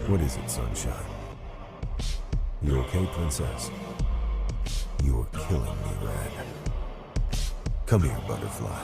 What is it, sunshine? You okay, princess? You're killing me, Red. Come here, butterfly.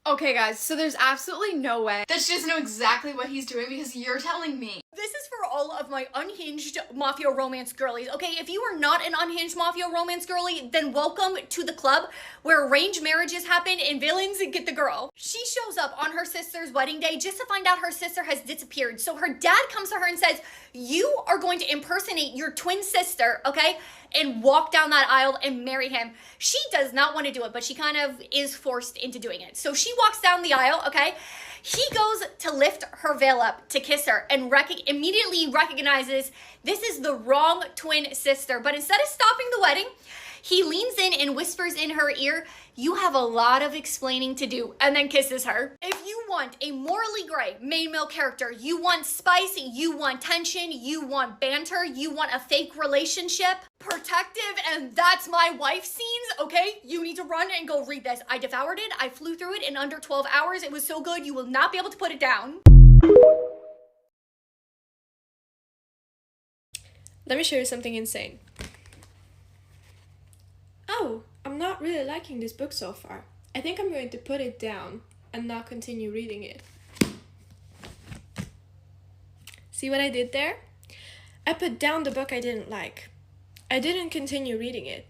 Okay guys, so there's absolutely no way that she doesn't know exactly what he's doing because you're telling me. This is for all of my unhinged mafia romance girlies, okay? If you are not an unhinged mafia romance girly, then welcome to the club where arranged marriages happen and villains get the girl. She shows up on her sister's wedding day just to find out her sister has disappeared. So her dad comes to her and says, you are going to impersonate your twin sister, okay? And walk down that aisle and marry him. She does not want to do it, but she kind of is forced into doing it. So she walks down the aisle, okay? He goes to lift her veil up to kiss her and immediately recognizes this is the wrong twin sister. But instead of stopping the wedding, he leans in and whispers in her ear, you have a lot of explaining to do, and then kisses her. If you want a morally gray main male character, you want spice, you want tension, you want banter, you want a fake relationship, protective, and that's my wife scenes, okay? You need to run and go read this. I devoured it, I flew through it in under 12 hours. It was so good, you will not be able to put it down. Let me show you something insane. Oh, I'm not really liking this book so far. I think I'm going to put it down and not continue reading it. See what I did there? I put down the book I didn't like. I didn't continue reading it.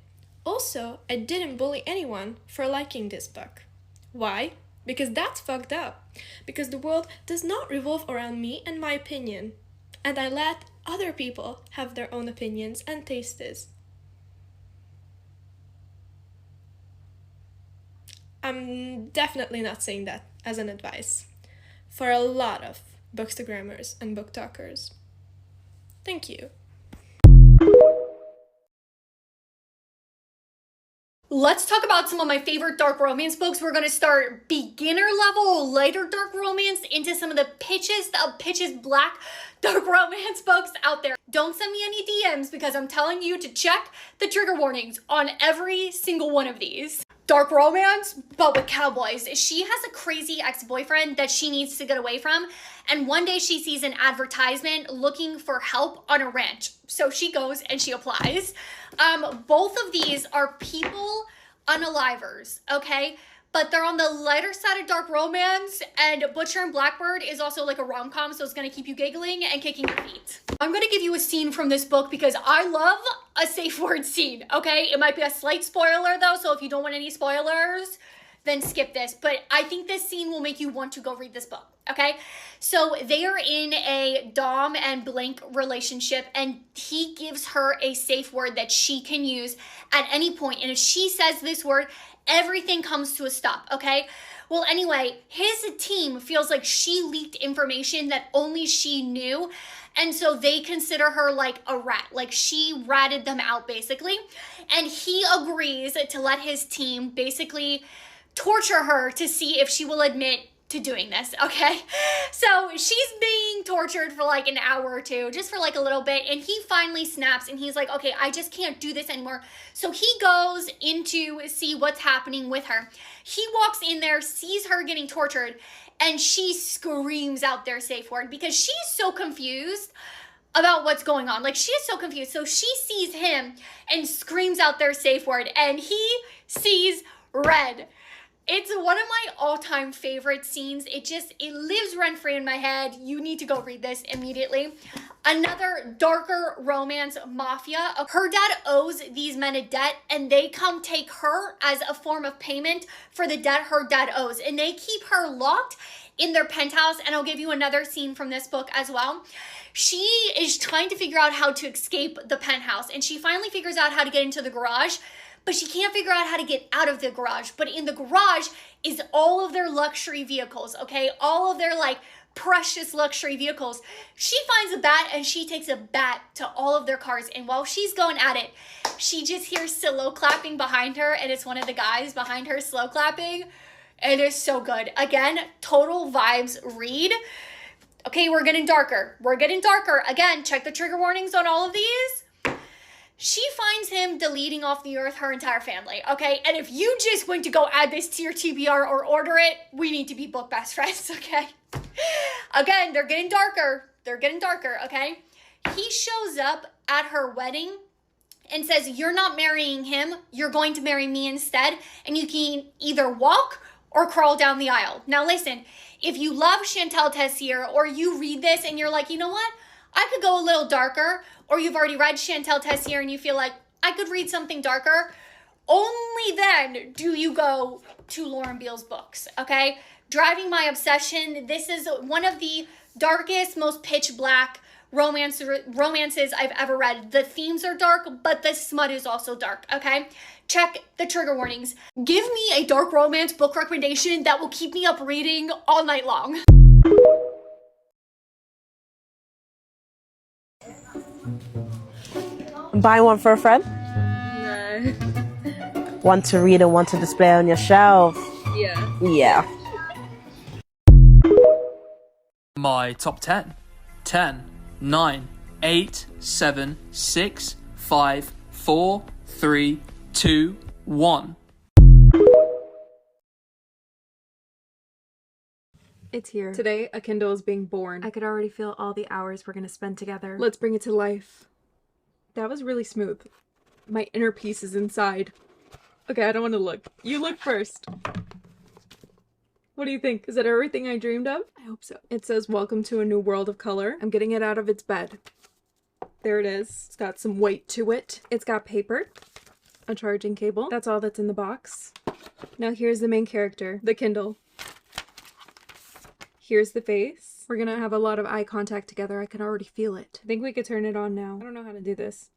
Also, I didn't bully anyone for liking this book. Why? Because that's fucked up. Because the world does not revolve around me and my opinion. And I let other people have their own opinions and tastes. I'm definitely not saying that as an advice for a lot of bookstagrammers and booktalkers. Thank you. Let's talk about some of my favorite dark romance books. We're gonna start beginner level, lighter dark romance into some of the pitchiest black dark romance books out there. Don't send me any DMs because I'm telling you to check the trigger warnings on every single one of these. Dark romance, but with cowboys. She has a crazy ex-boyfriend that she needs to get away from, and one day she sees an advertisement looking for help on a ranch. So she goes and she applies. Both of these are people unalivers, okay? But they're on the lighter side of dark romance, and Butcher and Blackbird is also like a rom-com, so it's gonna keep you giggling and kicking your feet. I'm gonna give you a scene from this book because I love a safe word scene, okay? It might be a slight spoiler though, so if you don't want any spoilers, then skip this. But I think this scene will make you want to go read this book, okay? So they are in a Dom and Blank relationship, and he gives her a safe word that she can use at any point. And if she says this word, everything comes to a stop, okay? Well, anyway, his team feels like she leaked information that only she knew, and so they consider her like a rat, like she ratted them out basically, and he agrees to let his team basically torture her to see if she will admit to doing this, okay? So she's being tortured for like an hour or two, just for like a little bit, and he finally snaps and he's like, okay, I just can't do this anymore. So he goes in to see what's happening with her. He walks in there, sees her getting tortured, and she screams out their safe word because she's so confused about what's going on. Like, she is so confused. So she sees him and screams out their safe word, and he sees red. It's one of my all-time favorite scenes. It lives rent-free in my head. You need to go read this immediately. Another darker romance, Mafia. Her dad owes these men a debt, and they come take her as a form of payment for the debt her dad owes. And they keep her locked in their penthouse, and I'll give you another scene from this book as well. She is trying to figure out how to escape the penthouse, and she finally figures out how to get into the garage, but she can't figure out how to get out of the garage. But in the garage is all of their luxury vehicles, okay? All of their like precious luxury vehicles. She finds a bat and she takes a bat to all of their cars. And while she's going at it, she just hears slow clapping behind her, and it's one of the guys behind her slow clapping. It is so good. Again, total vibes read. Okay, we're getting darker. We're getting darker. Again, check the trigger warnings on all of these. She finds him deleting off the earth her entire family, okay? And if you just went to go add this to your TBR or order it, we need to be book best friends, okay? Again, they're getting darker. They're getting darker, okay? He shows up at her wedding and says, you're not marrying him, you're going to marry me instead, and you can either walk or crawl down the aisle. Now listen, if you love Chantal Tessier or you read this and you're like, you know what? I could go a little darker, or you've already read Chantal Tessier and you feel like I could read something darker, only then do you go to Lauren Beale's books, okay? Driving My Obsession, this is one of the darkest, most pitch black romances I've ever read. The themes are dark, but the smut is also dark, okay? Check the trigger warnings. Give me a dark romance book recommendation that will keep me up reading all night long. Buy one for a friend? No. One to read and one to display on your shelf? Yeah. Yeah. My top 10. 10, 9, 8, 7, 6, 5, 4, 3, 2, 1. It's here. Today, a Kindle is being born. I could already feel all the hours we're gonna spend together. Let's bring it to life. That was really smooth. My inner peace is inside. Okay, I don't want to look. You look first. What do you think? Is that everything I dreamed of? I hope so. It says, welcome to a new world of color. I'm getting it out of its bed. There it is. It's got some weight to it. It's got paper, a charging cable. That's all that's in the box. Now here's the main character, the Kindle. Here's the face. We're gonna have a lot of eye contact together. I can already feel it. I think we could turn it on now. I don't know how to do this.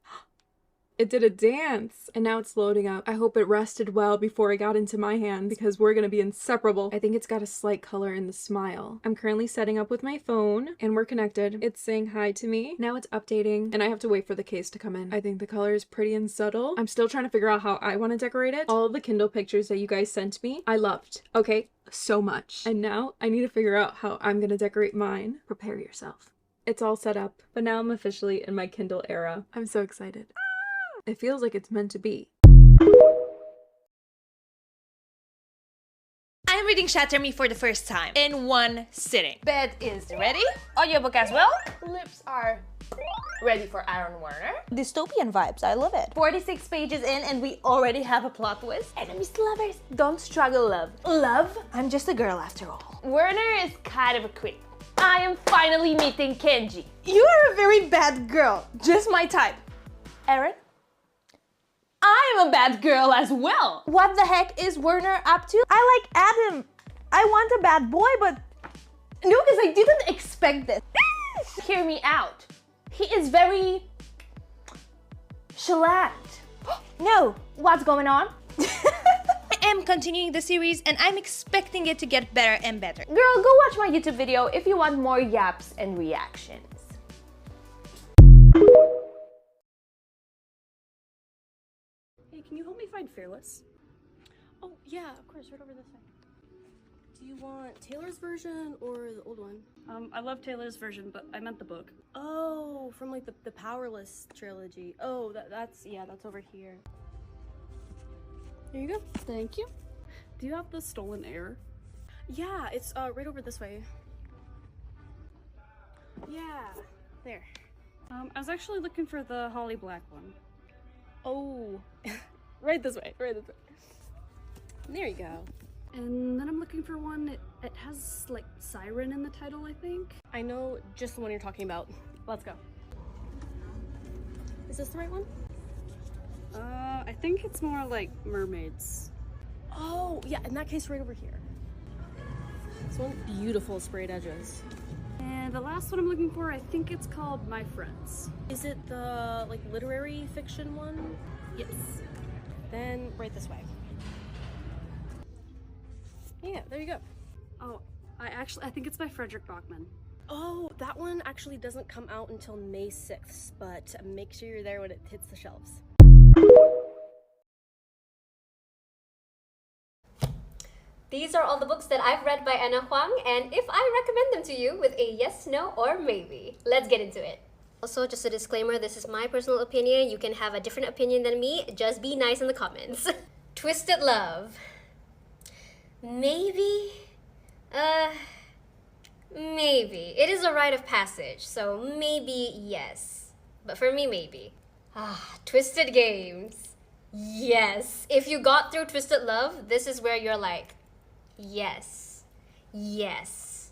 It did a dance, and now it's loading up. I hope it rested well before it got into my hand because we're gonna be inseparable. I think it's got a slight color in the smile. I'm currently setting up with my phone, and we're connected. It's saying hi to me. Now it's updating, and I have to wait for the case to come in. I think the color is pretty and subtle. I'm still trying to figure out how I want to decorate it. All of the Kindle pictures that you guys sent me, I loved. Okay, so much. And now I need to figure out how I'm gonna decorate mine. Prepare yourself. It's all set up, but now I'm officially in my Kindle era. I'm so excited. It feels like it's meant to be. I'm reading Shatter Me for the first time in one sitting. Bed is ready. Audiobook as well. Lips are ready for Aaron Warner. Dystopian vibes, I love it. 46 pages in and we already have a plot twist. Enemies to lovers, don't struggle, love. Love? I'm just a girl after all. Werner is kind of a creep. I am finally meeting Kenji. You are a very bad girl. Just my type. Aaron? I am a bad girl as well. What the heck is Werner up to? I like Adam. I want a bad boy, but... No, because I didn't expect this. Hear me out. He is very... shellacked. No. What's going on? I am continuing the series and I'm expecting it to get better and better. Girl, go watch my YouTube video if you want more yaps and reactions. Hey, can you help me find Fearless? Oh, yeah, of course, right over this way. Do you want Taylor's version or the old one? I love Taylor's version, but I meant the book. Oh, from like the Powerless trilogy. Oh, that's over here. Here you go. Thank you. Do you have the Stolen Heir? Yeah, it's right over this way. Yeah, there. I was actually looking for the Holly Black one. Oh, right this way, right this way. There you go. And then I'm looking for one, it has like Siren in the title, I think. I know just the one you're talking about. Let's go. Is this the right one? I think it's more like mermaids. Oh, yeah, in that case, right over here. This one, beautiful sprayed edges. And the last one I'm looking for, I think it's called My Friends. Is it the, like, literary fiction one? Yes. Then right this way. Yeah, there you go. Oh, I think it's by Frederick Bachman. Oh, that one actually doesn't come out until May 6th, but make sure you're there when it hits the shelves. These are all the books that I've read by Anna Huang, and if I recommend them to you with a yes, no, or maybe. Let's get into it. Also, just a disclaimer, this is my personal opinion. You can have a different opinion than me. Just be nice in the comments. Twisted Love. Maybe? Maybe. It is a rite of passage, so maybe yes. But for me, maybe. Twisted Games. Yes. If you got through Twisted Love, this is where you're like, yes. Yes.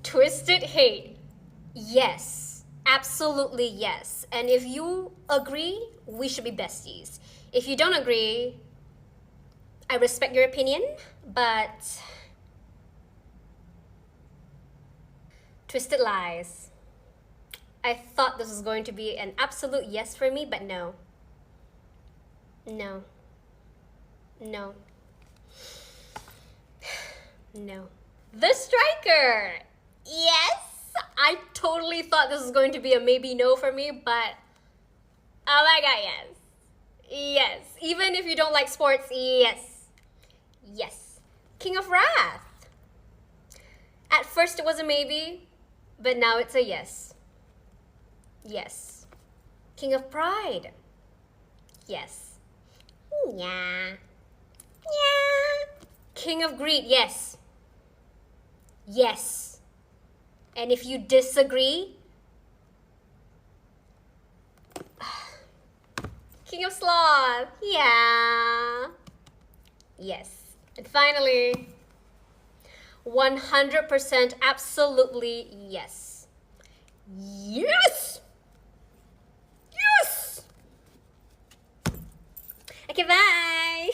Twisted Hate. Yes. Absolutely yes. And if you agree, we should be besties. If you don't agree, I respect your opinion, but Twisted Lies. I thought this was going to be an absolute yes for me, but no. No. No. No. The Striker! Yes! I totally thought this was going to be a maybe no for me, but oh my god, yes. Yes. Even if you don't like sports, yes. Yes. King of Wrath. At first it was a maybe, but now it's a yes. Yes. King of Pride. Yes. Yeah. Yeah. King of Greed, yes. Yes. And if you disagree, King of Sloth, yeah. Yes. And finally, 100% absolutely yes. Yes! Yes! Okay, bye!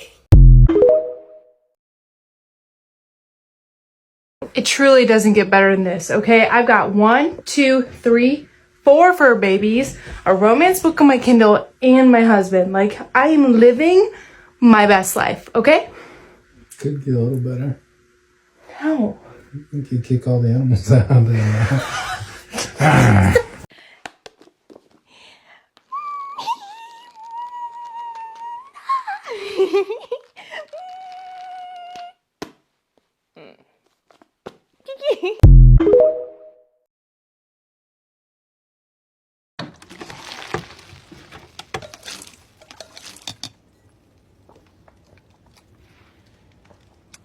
It truly doesn't get better than this, okay? I've got 1, 2, 3, 4 fur babies, a romance book on my Kindle, and my husband. Like, I am living my best life, okay? Could get a little better. How? You could kick all the animals out of there.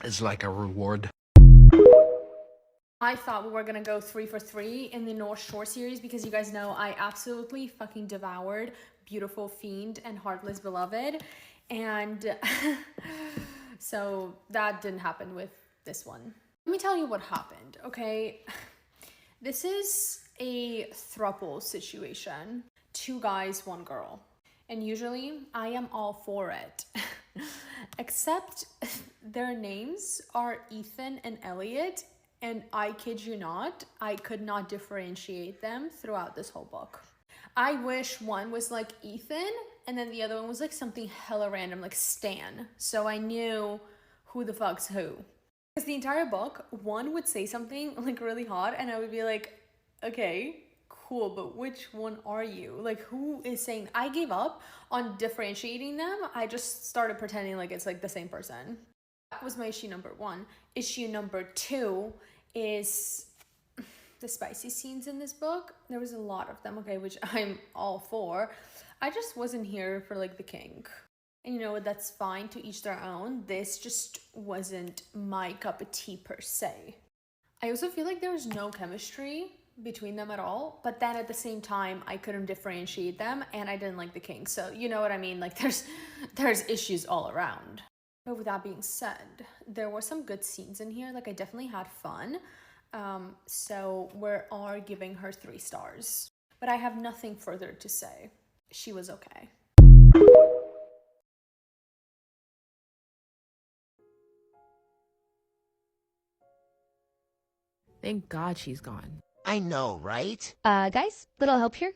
It's like a reward. I thought we were gonna go 3 for 3 in the North Shore series because you guys know I absolutely fucking devoured Beautiful Fiend and Heartless Beloved, and so that didn't happen with this one. Let me tell you what happened, okay? This is a throuple situation. 2 guys, 1 girl. And usually I am all for it. Except their names are Ethan and Elliot, and I kid you not, I could not differentiate them throughout this whole book. I wish one was like Ethan and then the other one was like something hella random like Stan, so I knew who the fuck's who. Because the entire book, one would say something like really hot and I would be like, okay, cool, but which one are you? Like, who is saying? I gave up on differentiating them. I just started pretending like it's like the same person. That was my issue number 1. Issue number 2 is the spicy scenes in this book. There was a lot of them, okay, which I'm all for. I just wasn't here for like the kink. And you know what, that's fine, to each their own. This just wasn't my cup of tea per se. I also feel like there was no chemistry between them at all, but then at the same time I couldn't differentiate them and I didn't like the kink, so you know what I mean, like there's issues all around. But with that being said, there were some good scenes in here, like I definitely had fun, so we're all giving her 3 stars, but I have nothing further to say. She was okay. Thank God she's gone. I know, right? Guys, little help here?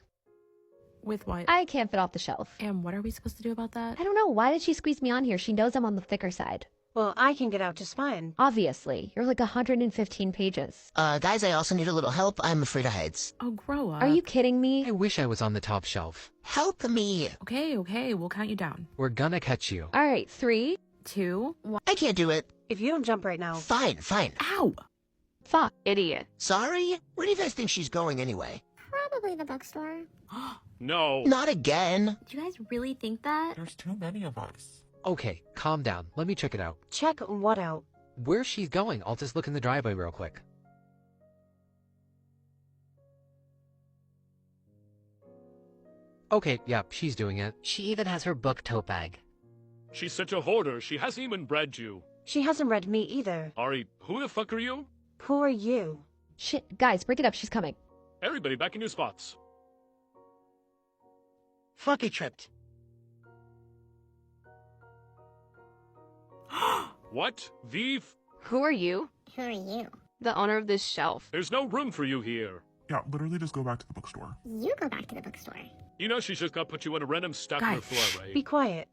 With what? I can't fit off the shelf. And what are we supposed to do about that? I don't know. Why did she squeeze me on here? She knows I'm on the thicker side. Well, I can get out just fine. Obviously. You're like 115 pages. Guys, I also need a little help. I'm afraid of heights. Oh, grow up. Are you kidding me? I wish I was on the top shelf. Help me. Okay, we'll count you down. We're gonna catch you. All right, 3, 2, 1. I can't do it. If you don't jump right now. Fine. Ow! Fuck, idiot. Sorry? Where do you guys think she's going anyway? Probably the bookstore. No. Not again. Do you guys really think that? There's too many of us. Okay, calm down. Let me check it out. Check what out? Where's she going? I'll just look in the driveway real quick. Okay, yeah, she's doing it. She even has her book tote bag. She's such a hoarder, she hasn't even read you. She hasn't read me either. Ari, who the fuck are you? Who are you? Shit, guys, break it up. She's coming. Everybody back in your spots. Funky tripped. What? The Who are you? Who are you? The owner of this shelf. There's no room for you here. Yeah, literally just go back to the bookstore. You go back to the bookstore. You know she's just gonna put you in a random stack on the floor, right? Be quiet.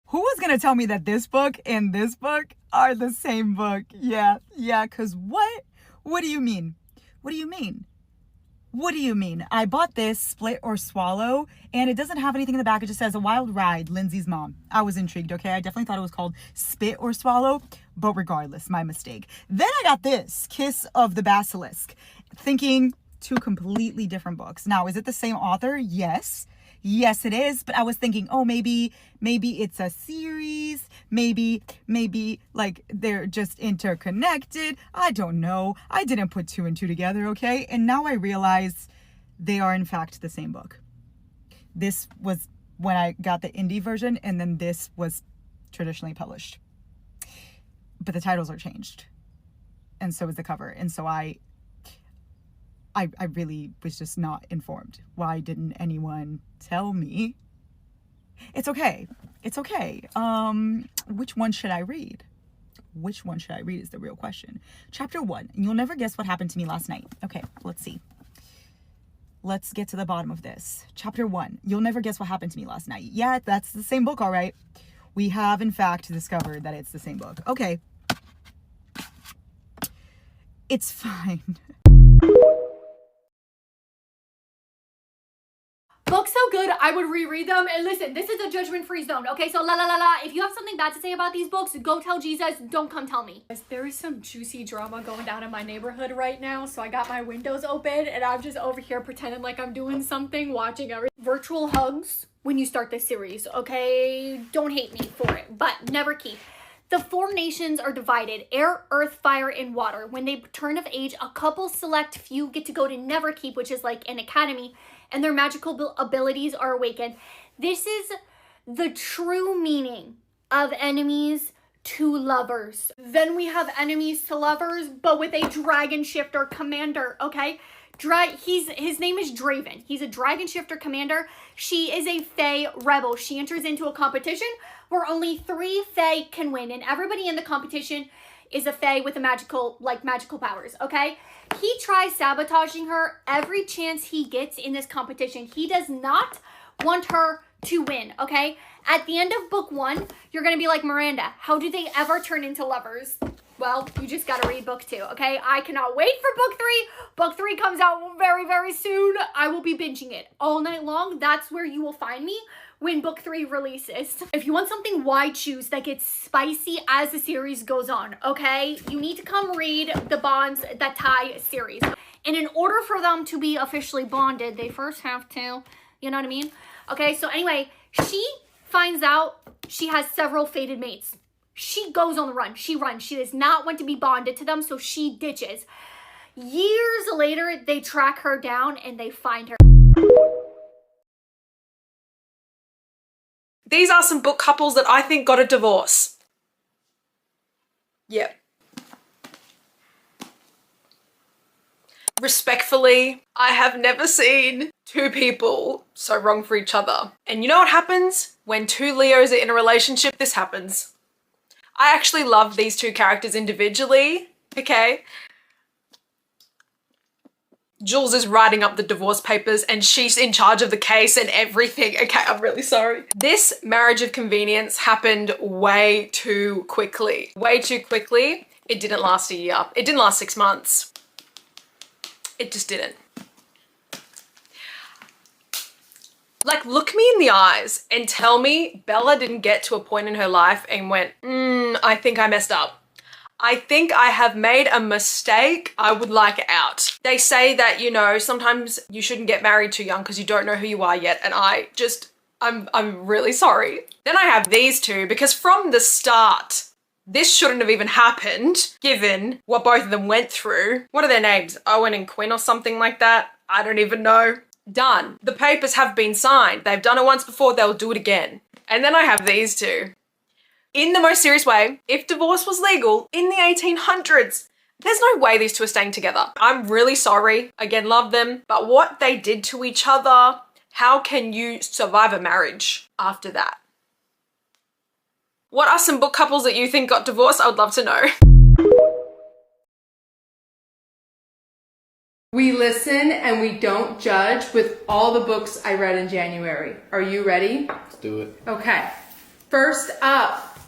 Who was gonna tell me that this book and this book are the same book? Yeah, cause what? What do you mean? What do you mean? What do you mean? I bought this, Split or Swallow, and it doesn't have anything in the back. It just says A Wild Ride, Lindsay's mom. I was intrigued, okay? I definitely thought it was called Spit or Swallow, but regardless, my mistake. Then I got this, Kiss of the Basilisk, thinking two completely different books. Now, is it the same author? Yes. Yes, it is. But I was thinking, oh, maybe it's a series. Maybe like they're just interconnected. I don't know. I didn't put two and two together, okay? And now I realize they are in fact the same book. This was when I got the indie version, and then this was traditionally published. But the titles are changed. And so is the cover. And so I really was just not informed. Why didn't anyone tell me? It's okay. It's okay. Which one should I read? Which one should I read is the real question. Chapter 1. You'll never guess what happened to me last night. Okay, let's see. Let's get to the bottom of this. Chapter 1. You'll never guess what happened to me last night. Yeah, that's the same book, all right. We have, in fact, discovered that it's the same book. Okay. It's fine. Books so good, I would reread them. And listen, this is a judgment-free zone, okay? So if you have something bad to say about these books, go tell Jesus, don't come tell me. There is some juicy drama going down in my neighborhood right now, so I got my windows open and I'm just over here pretending like I'm doing something, watching everything. Virtual hugs when you start this series, okay? Don't hate me for it, but never keep. The 4 nations are divided, air, earth, fire, and water. When they turn of age, a couple select few get to go to Neverkeep, which is like an academy, and their magical abilities are awakened. This is the true meaning of enemies to lovers. Then we have enemies to lovers, but with a dragon shifter commander, okay? His name is Draven. He's a dragon shifter commander. She is a Fae rebel. She enters into a competition where only 3 Fae can win, and everybody in the competition is a Fae with a magical powers, okay? He tries sabotaging her every chance he gets in this competition. He does not want her to win, okay? At the end of book 1, you're gonna be like, Miranda, how do they ever turn into lovers? Well, you just gotta read book 2, okay? I cannot wait for book 3. Book 3 comes out very, very soon. I will be binging it all night long. That's where you will find me when book 3 releases. If you want something wide shoes that gets spicy as the series goes on, okay? You need to come read the Bonds That Tie series. And in order for them to be officially bonded, they first have to, you know what I mean? Okay, so anyway, she finds out she has several fated mates. She goes on the run. She runs. She does not want to be bonded to them, so she ditches. Years later, they track her down and they find her. These are some book couples that I think got a divorce. Yep. Respectfully, I have never seen two people so wrong for each other. And you know what happens? When two Leos are in a relationship, this happens. I actually love these two characters individually, okay? Jules is writing up the divorce papers and she's in charge of the case and everything. Okay, I'm really sorry. This marriage of convenience happened way too quickly. Way too quickly. It didn't last a year. It didn't last 6 months. It just didn't. Like, look me in the eyes and tell me Bella didn't get to a point in her life and went, I think I messed up. I think I have made a mistake. I would like out. They say that, you know, sometimes you shouldn't get married too young because you don't know who you are yet. And I'm really sorry. Then I have these two because from the start, this shouldn't have even happened given what both of them went through. What are their names? Owen and Quinn or something like that? I don't even know. Done. The papers have been signed. They've done it once before, they'll do it again. And then I have these two. In the most serious way, if divorce was legal in the 1800s, there's no way these two are staying together. I'm really sorry. Again, love them. But what they did to each other, how can you survive a marriage after that? What are some book couples that you think got divorced? I would love to know. We listen and we don't judge with all the books I read in January. Are you ready? Let's do it. Okay. First up,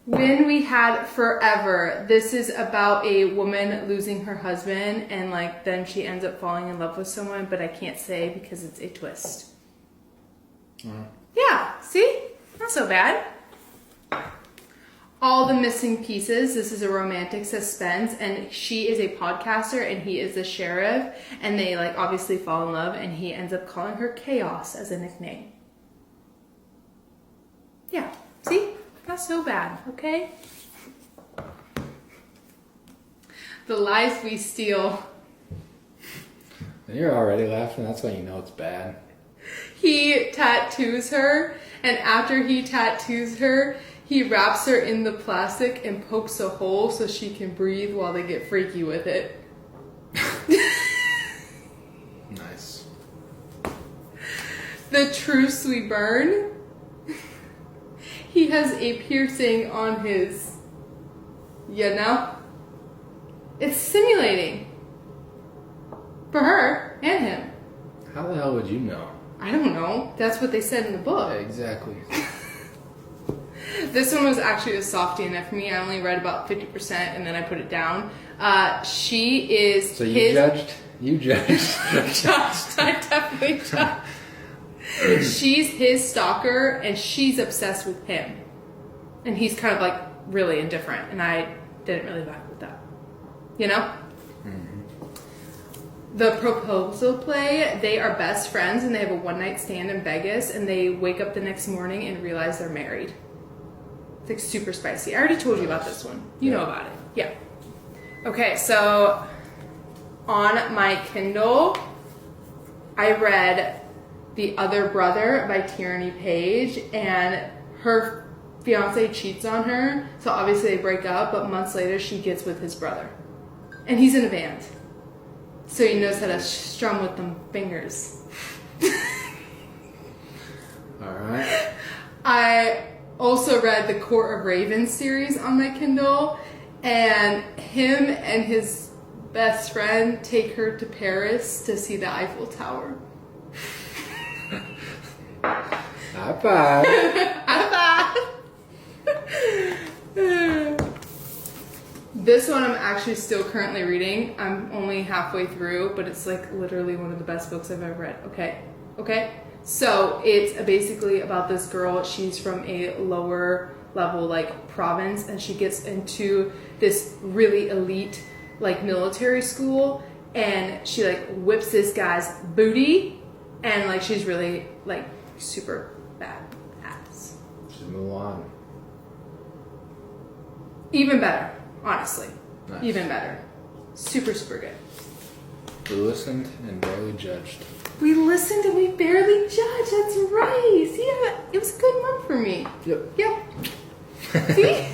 When We Had Forever. This is about a woman losing her husband and like then she ends up falling in love with someone, but I can't say because it's a twist. Yeah, see? Not so bad. All the Missing Pieces. This is a romantic suspense and she is a podcaster and he is the sheriff and they like obviously fall in love and he ends up calling her Chaos as a nickname. Yeah, see? Not so bad, okay? The Lies We Steal. You're already laughing, that's why you know it's bad. He tattoos her, and after he tattoos her, he wraps her in the plastic and pokes a hole so she can breathe while they get freaky with it. Nice. The Truce We Burn. He has a piercing on his, you know? It's simulating. For her and him. How the hell would you know? I don't know. That's what they said in the book. Yeah, exactly. This one was actually a softie enough for me. I only read about 50% and then I put it down. She is So you judged? You judged. I definitely judged. She's his stalker and she's obsessed with him. And he's kind of like really indifferent and I didn't really vibe with that. You know? The Proposal Play, they are best friends and they have a one-night stand in Vegas and they wake up the next morning and realize they're married. It's like super spicy. I already told you about this one. You know about it. Yeah. Okay, so on my Kindle, I read The Other Brother by Tierney Page and her fiance cheats on her. So obviously they break up, but months later she gets with his brother. And he's in a band. So he knows how to strum with them fingers. Alright. I also read the Court of Ravens series on my Kindle, and him and his best friend take her to Paris to see the Eiffel Tower. High five. High five. This one I'm actually still currently reading. I'm only halfway through, but it's like literally one of the best books I've ever read. Okay? So it's basically about this girl. She's from a lower level like province and she gets into this really elite like military school and she like whips this guy's booty and like she's really like super bad ass. Just move on. Even better. Honestly, Nice. Even better. Super, super good. We listened and barely judged. We listened and we barely judged. That's right. See, it was a good month for me. Yep. See?